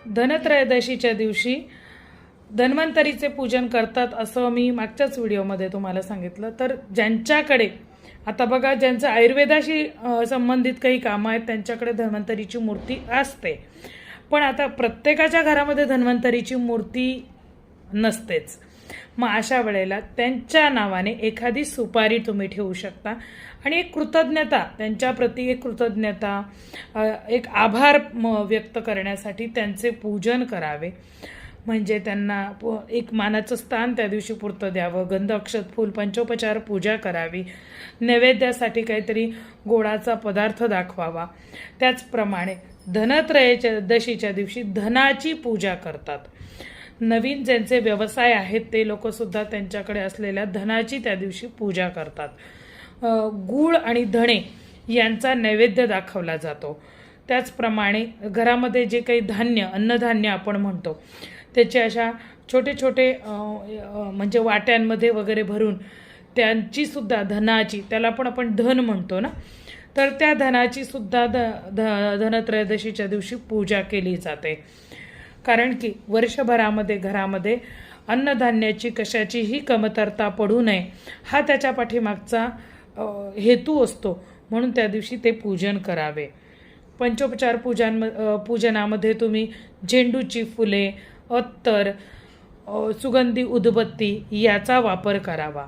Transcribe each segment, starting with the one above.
धनत्रयोदशीच्या दिवशी धन्वंतरीचे पूजन करतात असं मी मागच्याच व्हिडिओमध्ये तुम्हाला सांगितलं. तर ज्यांच्याकडे आता बघा, ज्यांचं आयुर्वेदाशी संबंधित काही कामं आहेत त्यांच्याकडे धन्वंतरीची मूर्ती असते, पण आता प्रत्येकाच्या घरामध्ये धन्वंतरीची मूर्ती नसतेच. मग अशा वेळेला त्यांच्या नावाने एखादी सुपारी तुम्ही ठेवू शकता आणि एक कृतज्ञता, त्यांच्याप्रती एक कृतज्ञता, एक आभार व्यक्त करण्यासाठी त्यांचे पूजन करावे. म्हणजे त्यांना एक मानाचं स्थान त्या दिवशी पुरतं द्यावं. गंध अक्षत फूल पंचोपचार पूजा करावी. नैवेद्यासाठी काहीतरी गोडाचा पदार्थ दाखवावा. त्याचप्रमाणे धनत्रयोदशीच्या दिवशी धनाची पूजा करतात. नवीन ज्यांचे व्यवसाय आहेत ते लोकसुद्धा त्यांच्याकडे असलेल्या धनाची त्या दिवशी पूजा करतात. गूळ आणि धणे यांचा नैवेद्य दाखवला जातो. त्याचप्रमाणे घरामध्ये जे काही धान्य, अन्नधान्य आपण म्हणतो, त्याचे अशा छोटे छोटे म्हणजे वाट्यांमध्ये वगैरे भरून त्यांची सुद्धा धनाची, त्याला पण आपण धन म्हणतो ना, तर त्या धनाची सुद्धा धनत्रयोदशीच्या दिवशी पूजा केली जाते. कारण की वर्षभरामध्ये घरामध्ये अन्नधान्याची कशाचीही कमतरता पडू नये हा त्याच्या पाठीमागचा हेतू असतो. म्हणून त्या दिवशी ते पूजन करावे. पंचोपचार पूजनामध्ये तुम्ही झेंडूची फुले, अत्तर, सुगंधी उदबत्ती याचा वापर करावा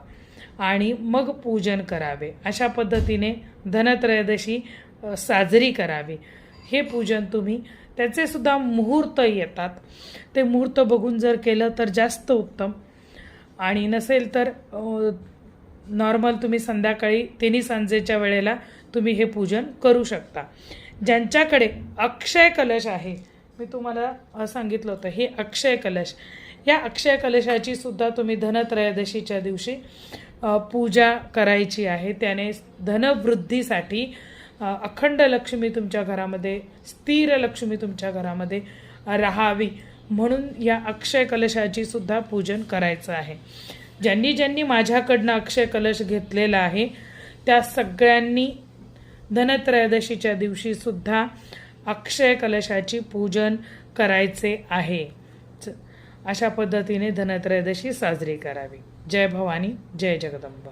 आणि मग पूजन करावे. अशा पद्धतीने धनत्रयोदशी साजरी करावी. हे पूजन तुम्ही, त्याचे सुद्धा मुहूर्त येतात, ते मुहूर्त बघून जर केलं तर जास्त उत्तम, आणि नसेल तर नॉर्मल तुम्ही संध्याकाळी तिन्ही सांजेच्या वेळेला तुम्ही हे पूजन करू शकता. ज्यांच्याकडे अक्षय कलश आहे, मी तुम्हाला सांगितलं होतं हे अक्षय कलश, या अक्षय कलशाची सुद्धा तुम्ही धनत्रयोदशीच्या दिवशी पूजा करायची आहे. त्याने धनवृद्धीसाठी अखंड लक्ष्मी तुमच्या घरामध्ये, स्थिर लक्ष्मी तुमच्या घरामध्ये राहावी म्हणून या अक्षय कलशाची सुद्धा पूजन करायचं आहे. ज्यांनी ज्यांनी माझ्याकडनं अक्षय कलश घेतलेला आहे त्या सगळ्यांनी धनत्रयोदशीच्या दिवशी सुद्धा अक्षय कलशाची पूजन करायचे आहे. अशा पद्धतीने धनत्रयोदशी साजरी करावी. जय भवानी, जय जगदंबा.